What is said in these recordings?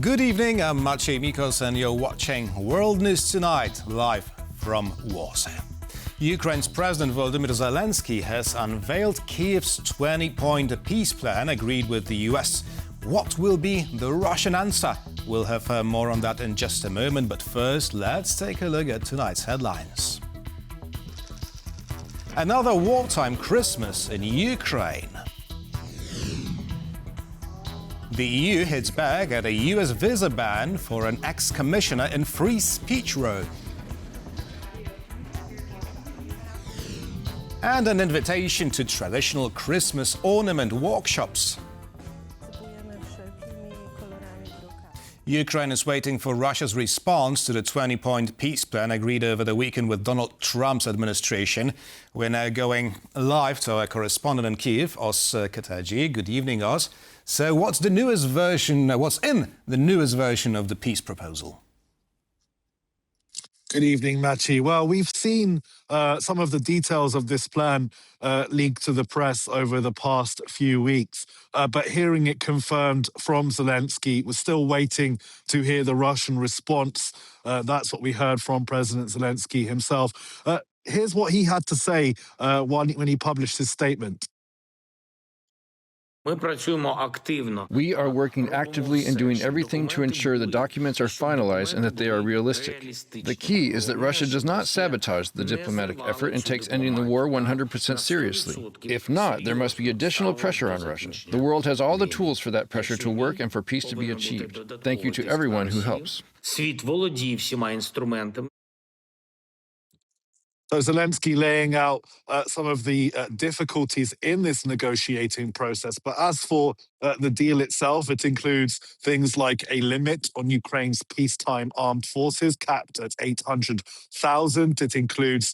Good evening, I'm Maciej Mikos and you're watching World News Tonight, live from Warsaw. Ukraine's President Volodymyr Zelensky has unveiled Kyiv's 20-point peace plan agreed with the US. What will be the Russian answer? We'll have more on that in just a moment, but first let's take a look at tonight's headlines. Another wartime Christmas in Ukraine. The EU hits back at a US visa ban for an ex-commissioner in Free Speech Row. And an invitation to traditional Christmas ornament workshops. Ukraine is waiting for Russia's response to the 20-point peace plan agreed over the weekend with Donald Trump's administration. We're now going live to our correspondent in Kyiv, Os Kataji. Good evening, Os. So what's in the newest version of the peace proposal? Good evening, Maciej. Well, we've seen some of the details of this plan leaked to the press over the past few weeks. But hearing it confirmed from Zelensky, we're still waiting to hear the Russian response. That's what we heard from President Zelensky himself. Here's what he had to say when he published his statement. We are working actively and doing everything to ensure the documents are finalized and that they are realistic. The key is that Russia does not sabotage the diplomatic effort and takes ending the war 100% seriously. If not, there must be additional pressure on Russia. The world has all the tools for that pressure to work and for peace to be achieved. Thank you to everyone who helps. So Zelensky laying out some of the difficulties in this negotiating process. But as for the deal itself, it includes things like a limit on Ukraine's peacetime armed forces capped at 800,000. It includes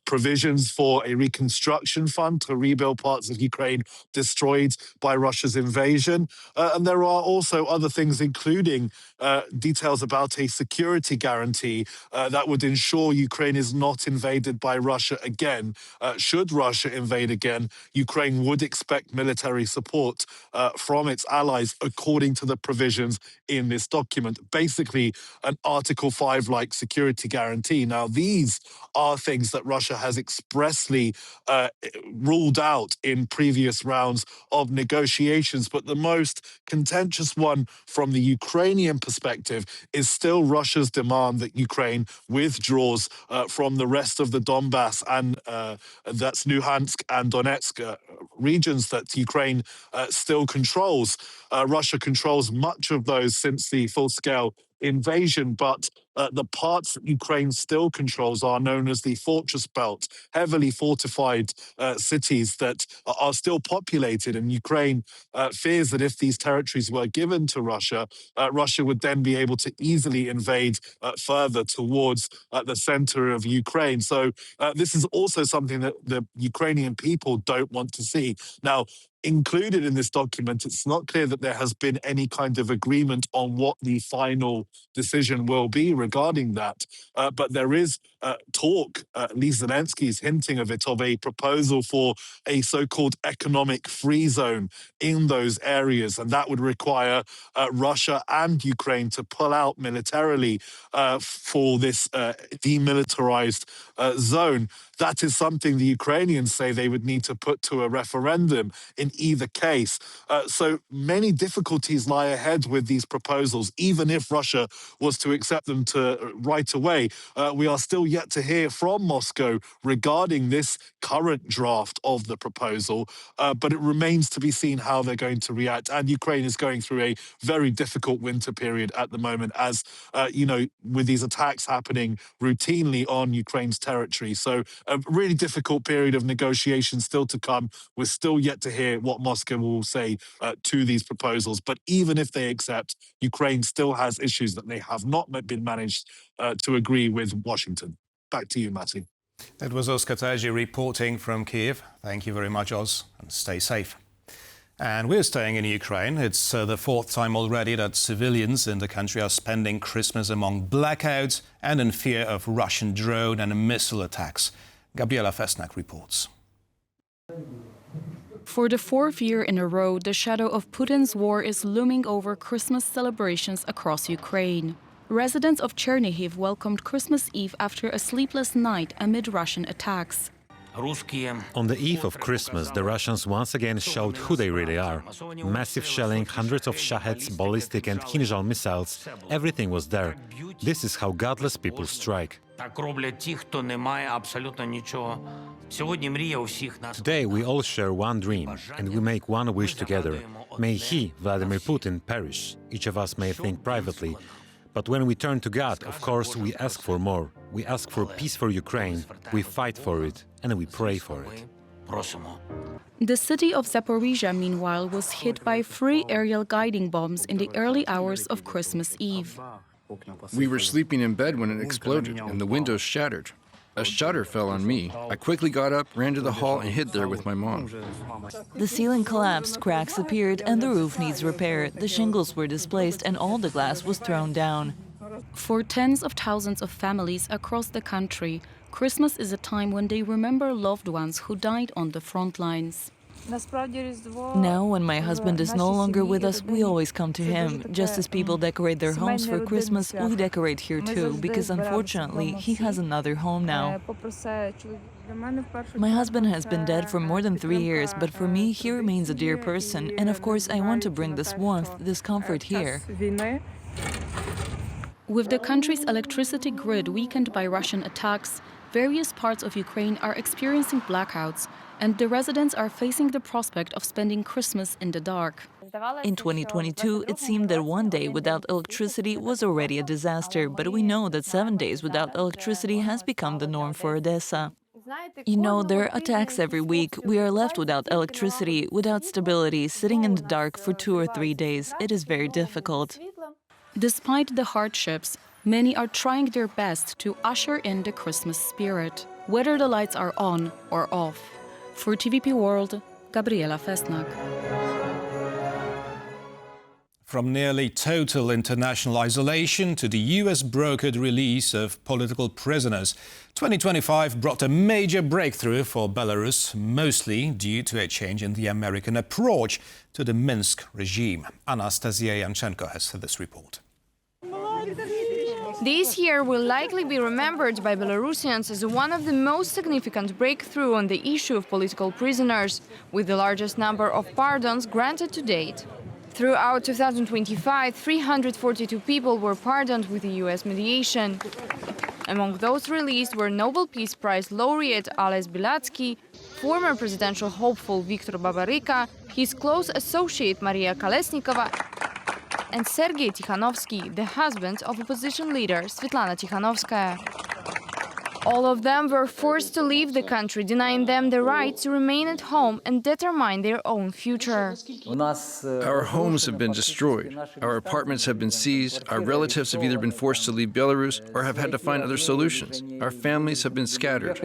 provisions for a reconstruction fund to rebuild parts of Ukraine destroyed by Russia's invasion. And there are also other things, including details about a security guarantee that would ensure Ukraine is not invaded by Russia again. Should Russia invade again, Ukraine would expect military support from its allies, according to the provisions in this document. Basically, an Article 5-like security guarantee. Now, these are things that Russia has expressly ruled out in previous rounds of negotiations. But the most contentious one from the Ukrainian perspective is still Russia's demand that Ukraine withdraws from the rest of the Donbass, and that's Luhansk and Donetsk regions that Ukraine still controls. Russia controls much of those since the full-scale invasion, but the parts that Ukraine still controls are known as the fortress belt, heavily fortified cities that are still populated. And Ukraine fears that if these territories were given to Russia, Russia would then be able to easily invade further towards the center of Ukraine. So this is also something that the Ukrainian people don't want to see. Now, included in this document, it's not clear that there has been any kind of agreement on what the final decision will be regarding that. But there is talk, at least Zelensky is hinting of it, of a proposal for a so-called economic free zone in those areas. And that would require Russia and Ukraine to pull out militarily for this demilitarized zone. That is something the Ukrainians say they would need to put to a referendum in either case. So many difficulties lie ahead with these proposals. Even if Russia was to accept them right away, we are still yet to hear from Moscow regarding this current draft of the proposal. But it remains to be seen how they're going to react. And Ukraine is going through a very difficult winter period at the moment, as with these attacks happening routinely on Ukraine's territory. So a really difficult period of negotiation still to come. We're still yet to hear what Moscow will say to these proposals. But even if they accept, Ukraine still has issues that they have not been managed to agree with Washington. Back to you, Matty. That was Os Kataji reporting from Kyiv. Thank you very much, Os, and stay safe. And we're staying in Ukraine. It's the fourth time already that civilians in the country are spending Christmas among blackouts and in fear of Russian drone and missile attacks. Gabriela Fesnak reports. For the fourth year in a row, the shadow of Putin's war is looming over Christmas celebrations across Ukraine. Residents of Chernihiv welcomed Christmas Eve after a sleepless night amid Russian attacks. On the eve of Christmas, the Russians once again showed who they really are. Massive shelling, hundreds of shaheds, ballistic and Kinzhal missiles, everything was there. This is how godless people strike. Today we all share one dream, and we make one wish together. May he, Vladimir Putin, perish. Each of us may think privately. But when we turn to God, of course, we ask for more. We ask for peace for Ukraine, we fight for it, and we pray for it. The city of Zaporizhia, meanwhile, was hit by 3 aerial guiding bombs in the early hours of Christmas Eve. We were sleeping in bed when it exploded, and the windows shattered. A shutter fell on me. I quickly got up, ran to the hall, and hid there with my mom. The ceiling collapsed, cracks appeared, and the roof needs repair. The shingles were displaced, and all the glass was thrown down. For tens of thousands of families across the country, Christmas is a time when they remember loved ones who died on the front lines. Now, when my husband is no longer with us, we always come to him. Just as people decorate their homes for Christmas, we decorate here too, because unfortunately, he has another home now. My husband has been dead for more than 3 years, but for me, he remains a dear person, and of course, I want to bring this warmth, this comfort here. With the country's electricity grid weakened by Russian attacks, various parts of Ukraine are experiencing blackouts, and the residents are facing the prospect of spending Christmas in the dark. In 2022, it seemed that one day without electricity was already a disaster, but we know that 7 days without electricity has become the norm for Odessa. You know, there are attacks every week. We are left without electricity, without stability, sitting in the dark for 2 or 3 days. It is very difficult. Despite the hardships, many are trying their best to usher in the Christmas spirit, whether the lights are on or off. For TVP World, Gabriela Festnak. From nearly total international isolation to the US-brokered release of political prisoners, 2025 brought a major breakthrough for Belarus, mostly due to a change in the American approach to the Minsk regime. Anastasia Yanchenko has this report. This year will likely be remembered by Belarusians as one of the most significant breakthrough on the issue of political prisoners, with the largest number of pardons granted to date. Throughout 2025, 342 people were pardoned with the US mediation. Among those released were Nobel Peace Prize laureate Ales Bilatsky, former presidential hopeful Viktor Babaryka, his close associate Maria Kolesnikova, and Sergei Tikhanovsky, the husband of opposition leader Svetlana Tikhanovskaya. All of them were forced to leave the country, denying them the right to remain at home and determine their own future. Our homes have been destroyed. Our apartments have been seized. Our relatives have either been forced to leave Belarus or have had to find other solutions. Our families have been scattered.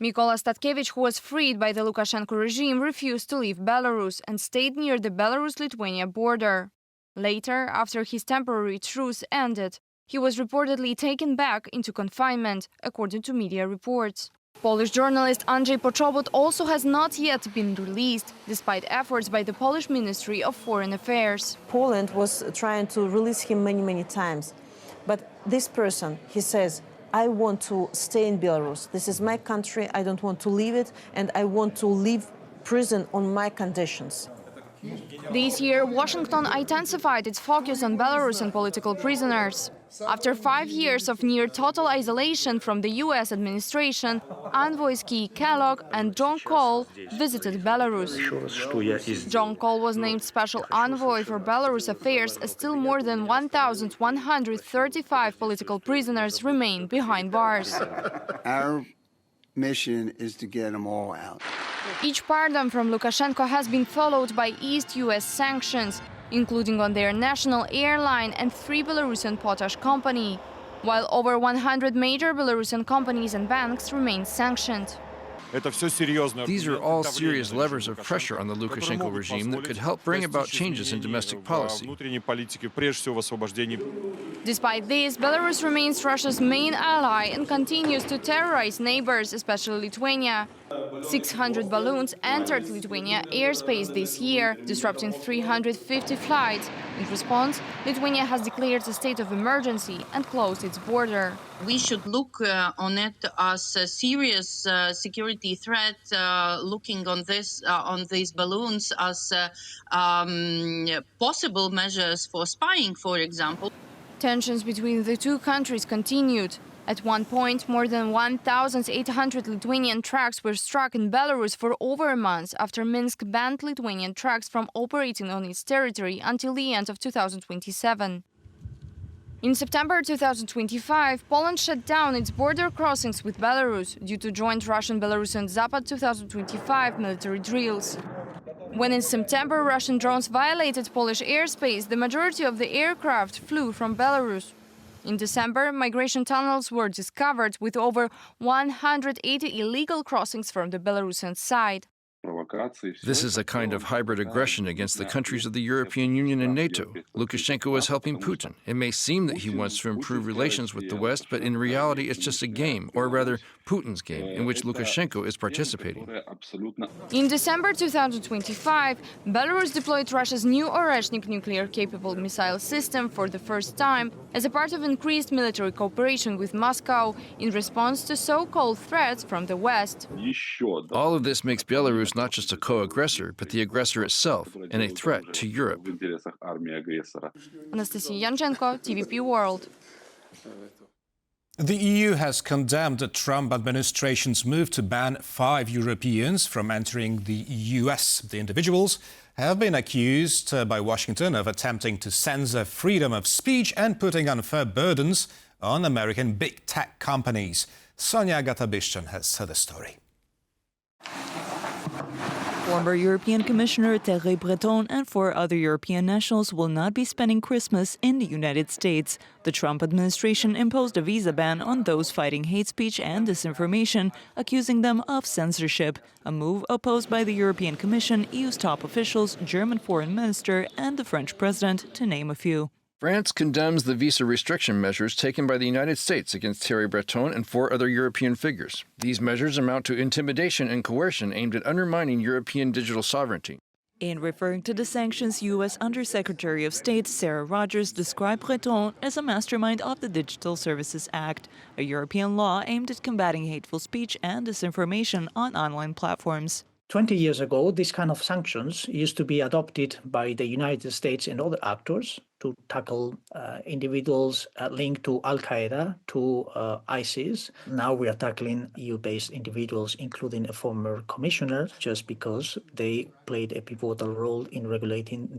Mykola Statkevich, who was freed by the Lukashenko regime, refused to leave Belarus and stayed near the Belarus-Lithuania border. Later, after his temporary truce ended, he was reportedly taken back into confinement, according to media reports. Polish journalist Andrzej Poczobut also has not yet been released, despite efforts by the Polish Ministry of Foreign Affairs. Poland was trying to release him many times. But this person, he says, I want to stay in Belarus. This is my country. I don't want to leave it, and I want to leave prison on my conditions. This year, Washington intensified its focus on Belarusian political prisoners. After 5 years of near total isolation from the US administration, envoys Key Kellogg and John Cole visited Belarus. John Cole was named special envoy for Belarus affairs as still more than 1,135 political prisoners remain behind bars. Our mission is to get them all out. Each pardon from Lukashenko has been followed by East US sanctions, including on their national airline and 3 Belarusian potash company, while over 100 major Belarusian companies and banks remain sanctioned. These are all serious levers of pressure on the Lukashenko regime that could help bring about changes in domestic policy. Despite this, Belarus remains Russia's main ally and continues to terrorize neighbors, especially Lithuania. 600 balloons entered Lithuania airspace this year, disrupting 350 flights. In response, Lithuania has declared a state of emergency and closed its border. We should look on it as a serious security threat, looking on these balloons as possible measures for spying, for example. Tensions between the two countries continued. At one point, more than 1,800 Lithuanian trucks were struck in Belarus for over a month after Minsk banned Lithuanian trucks from operating on its territory until the end of 2027. In September 2025, Poland shut down its border crossings with Belarus due to joint Russian-Belarusian Zapad 2025 military drills. When in September Russian drones violated Polish airspace, the majority of the aircraft flew from Belarus. In December, migration tunnels were discovered with over 180 illegal crossings from the Belarusian side. This is a kind of hybrid aggression against the countries of the European Union and NATO. Lukashenko is helping Putin. It may seem that he wants to improve relations with the West, but in reality it's just a game, or rather Putin's game, in which Lukashenko is participating. In December 2025, Belarus deployed Russia's new Oreshnik nuclear-capable missile system for the first time as a part of increased military cooperation with Moscow in response to so-called threats from the West. All of this makes Belarus not just a co-aggressor, but the aggressor itself, and a threat to Europe. Anastasia, Yanchenko, TVP World. The EU has condemned the Trump administration's move to ban 5 Europeans from entering the US. The individuals have been accused by Washington of attempting to censor freedom of speech and putting unfair burdens on American big tech companies. Sonia Gatabishchan has the story. Former European Commissioner Thierry Breton and 4 other European nationals will not be spending Christmas in the United States. The Trump administration imposed a visa ban on those fighting hate speech and disinformation, accusing them of censorship, a move opposed by the European Commission, EU's top officials, German foreign minister and the French president, to name a few. France condemns the visa restriction measures taken by the United States against Thierry Breton and 4 other European figures. These measures amount to intimidation and coercion aimed at undermining European digital sovereignty. In referring to the sanctions, U.S. Undersecretary of State Sarah Rogers described Breton as a mastermind of the Digital Services Act, a European law aimed at combating hateful speech and disinformation on online platforms. 20 years ago, these kind of sanctions used to be adopted by the United States and other actors to tackle individuals linked to Al-Qaeda, to ISIS. Now we are tackling EU-based individuals, including a former commissioner, just because they played a pivotal role in regulating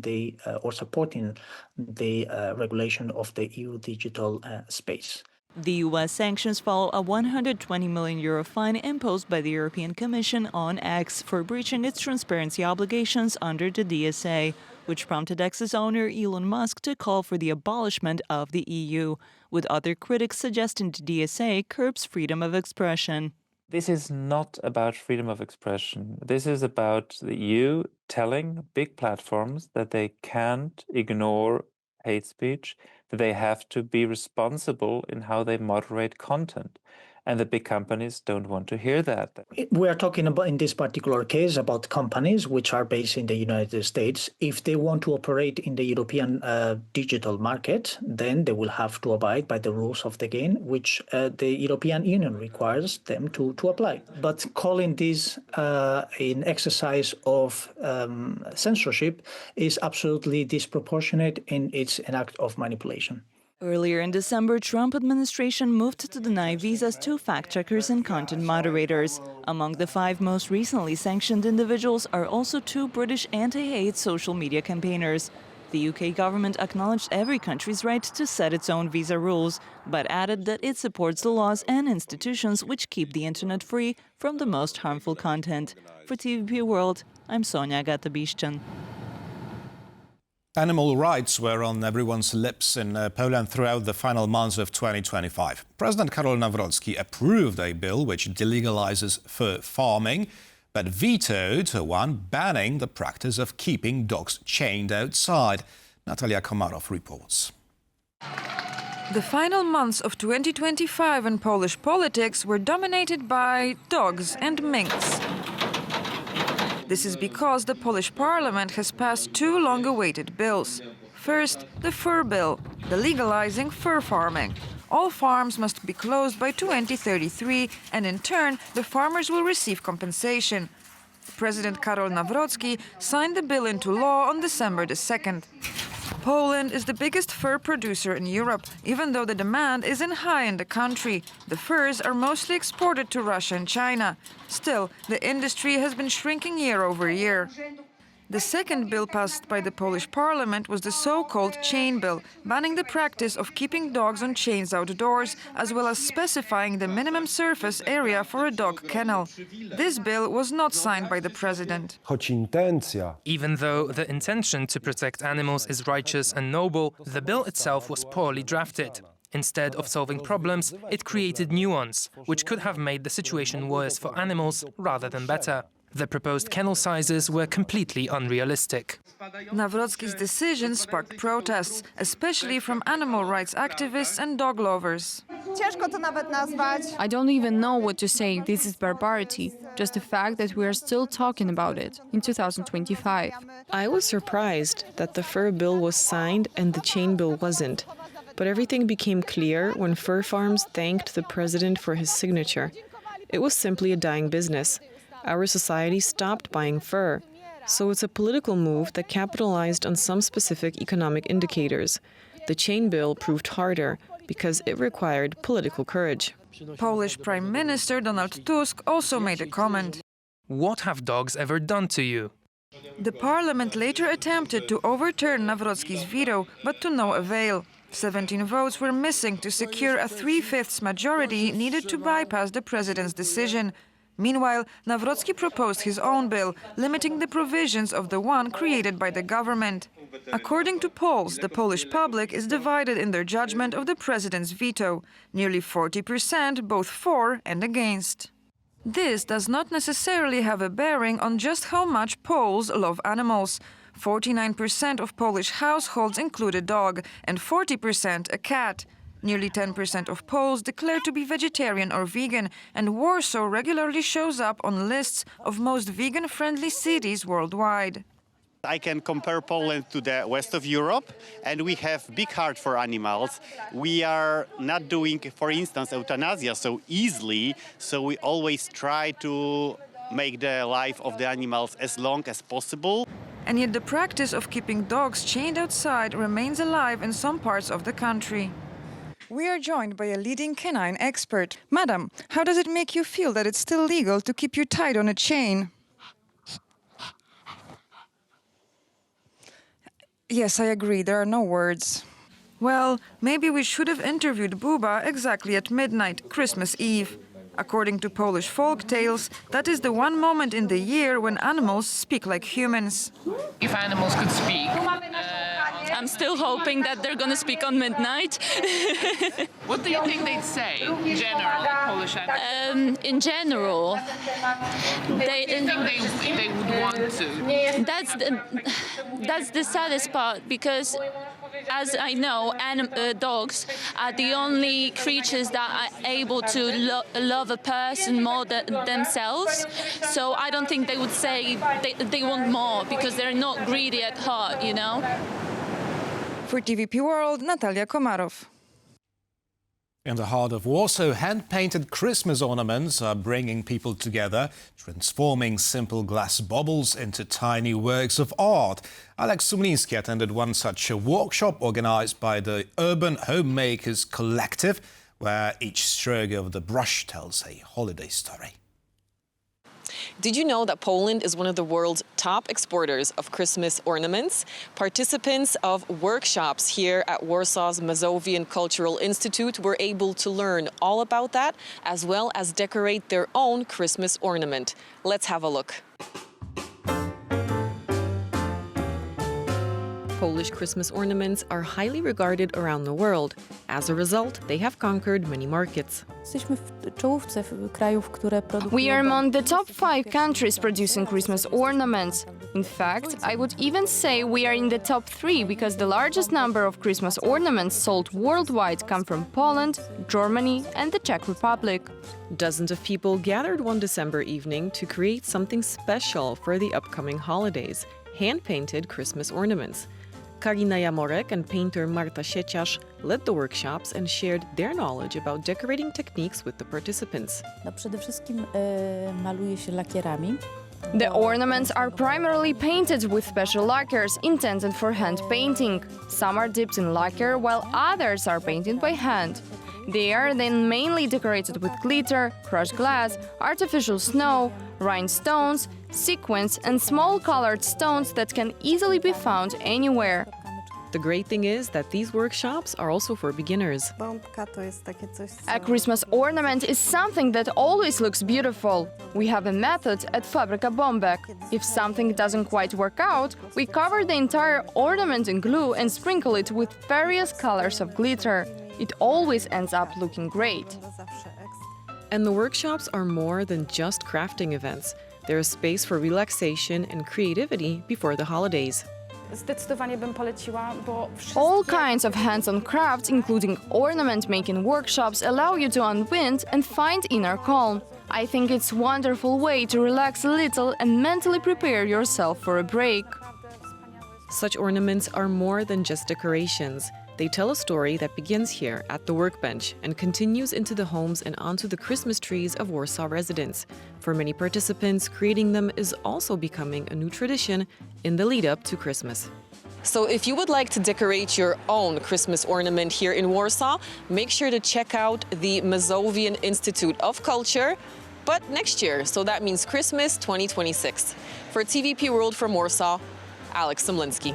or supporting the regulation of the EU digital space. The U.S. sanctions follow a €120 million fine imposed by the European Commission on X for breaching its transparency obligations under the DSA, which prompted X's owner Elon Musk to call for the abolishment of the EU, with other critics suggesting the DSA curbs freedom of expression. This is not about freedom of expression. This is about the EU telling big platforms that they can't ignore hate speech, that they have to be responsible in how they moderate content. And the big companies don't want to hear that. We are talking about, in this particular case, about companies which are based in the United States. If they want to operate in the European digital market, then they will have to abide by the rules of the game, which the European Union requires them to apply. But calling this an exercise of censorship is absolutely disproportionate, and it's an act of manipulation. Earlier in December, Trump administration moved to deny visas to fact-checkers and content moderators. Among the 5 most recently sanctioned individuals are also 2 British anti-hate social media campaigners. The UK government acknowledged every country's right to set its own visa rules, but added that it supports the laws and institutions which keep the internet free from the most harmful content. For TVP World, I'm Sonia Gatabishchan. Animal rights were on everyone's lips in Poland throughout the final months of 2025. President Karol Nawrocki approved a bill which delegalizes fur farming, but vetoed one banning the practice of keeping dogs chained outside. Natalia Komarov reports. The final months of 2025 in Polish politics were dominated by dogs and minks. This is because the Polish parliament has passed two long-awaited bills. First, the fur bill, the legalizing fur farming. All farms must be closed by 2033, and in turn, the farmers will receive compensation. President Karol Nawrocki signed the bill into law on December 2nd. Poland is the biggest fur producer in Europe, even though the demand isn't high in the country. The furs are mostly exported to Russia and China. Still, the industry has been shrinking year over year. The second bill passed by the Polish parliament was the so-called chain bill, banning the practice of keeping dogs on chains outdoors, as well as specifying the minimum surface area for a dog kennel. This bill was not signed by the president. Even though the intention to protect animals is righteous and noble, the bill itself was poorly drafted. Instead of solving problems, it created new ones, which could have made the situation worse for animals rather than better. The proposed kennel sizes were completely unrealistic. Nawrocki's decision sparked protests, especially from animal rights activists and dog lovers. I don't even know what to say. This is barbarity. Just the fact that we are still talking about it in 2025. I was surprised that the fur bill was signed and the chain bill wasn't. But everything became clear when fur farms thanked the president for his signature. It was simply a dying business. Our society stopped buying fur. So it's a political move that capitalized on some specific economic indicators. The chain bill proved harder because it required political courage. Polish Prime Minister Donald Tusk also made a comment. What have dogs ever done to you? The parliament later attempted to overturn Nawrocki's veto, but to no avail. 17 votes were missing to secure a 3/5 majority needed to bypass the president's decision. Meanwhile, Nawrocki proposed his own bill, limiting the provisions of the one created by the government. According to polls, the Polish public is divided in their judgment of the president's veto, nearly 40% both for and against. This does not necessarily have a bearing on just how much Poles love animals. 49% of Polish households include a dog and 40% a cat. Nearly 10% of Poles declare to be vegetarian or vegan, and Warsaw regularly shows up on lists of most vegan-friendly cities worldwide. I can compare Poland to the west of Europe, and we have big heart for animals. We are not doing, for instance, euthanasia so easily, so we always try to make the life of the animals as long as possible. And yet the practice of keeping dogs chained outside remains alive in some parts of the country. We are joined by a leading canine expert. Madam, how does it make you feel that it's still legal to keep you tied on a chain? Yes, I agree, there are no words. Well, maybe we should have interviewed Buba exactly at midnight, Christmas Eve. According to Polish folk tales, that is the one moment in the year when animals speak like humans. If animals could speak. I'm still hoping that they're gonna speak on midnight. What do you think they'd say, in general, like Polish animals? In general, they would want to. That's the saddest part, because as I know, dogs are the only creatures that are able to love a person more than themselves. So I don't think they would say they want more, because they're not greedy at heart, you know? For TVP World, Natalia Komarow. In the heart of Warsaw, hand-painted Christmas ornaments are bringing people together, transforming simple glass baubles into tiny works of art. Alex Sumliński attended one such a workshop organized by the Urban Homemakers Collective, where each stroke of the brush tells a holiday story. Did you know that Poland is one of the world's top exporters of Christmas ornaments? Participants of workshops here at Warsaw's Mazowian Cultural Institute were able to learn all about that, as well as decorate their own Christmas ornament. Let's have a look. Polish Christmas ornaments are highly regarded around the world. As a result, they have conquered many markets. We are among the top 5 countries producing Christmas ornaments. In fact, I would even say we are in the top 3 because the largest number of Christmas ornaments sold worldwide come from Poland, Germany and the Czech Republic. Dozens of people gathered one December evening to create something special for the upcoming holidays, hand-painted Christmas ornaments. Karina Jamorek and painter Marta Sieciarz led the workshops and shared their knowledge about decorating techniques with the participants. Przede wszystkim maluje się lakierami. The ornaments are primarily painted with special lacquers intended for hand painting. Some are dipped in lacquer while others are painted by hand. They are then mainly decorated with glitter, crushed glass, artificial snow, rhinestones, sequins and small colored stones that can easily be found anywhere. The great thing is that these workshops are also for beginners. A Christmas ornament is something that always looks beautiful. We have a method at Fabryka Bombek. If something doesn't quite work out, we cover the entire ornament in glue and sprinkle it with various colors of glitter. It always ends up looking great. And the workshops are more than just crafting events. There is space for relaxation and creativity before the holidays. All kinds of hands-on crafts, including ornament-making workshops, allow you to unwind and find inner calm. I think it's a wonderful way to relax a little and mentally prepare yourself for a break. Such ornaments are more than just decorations. They tell a story that begins here at the workbench and continues into the homes and onto the Christmas trees of Warsaw residents. For many participants, creating them is also becoming a new tradition in the lead-up to Christmas. So if you would like to decorate your own Christmas ornament here in Warsaw, make sure to check out the Mazovian Institute of Culture, but next year, so that means Christmas 2026. For TVP World from Warsaw, Alex Semlinski.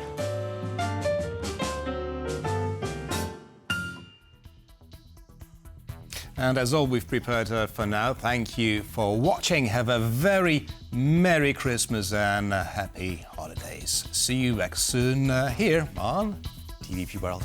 And that's all we've prepared for now. Thank you for watching. Have a very Merry Christmas and Happy Holidays. See you back soon here on TVP World.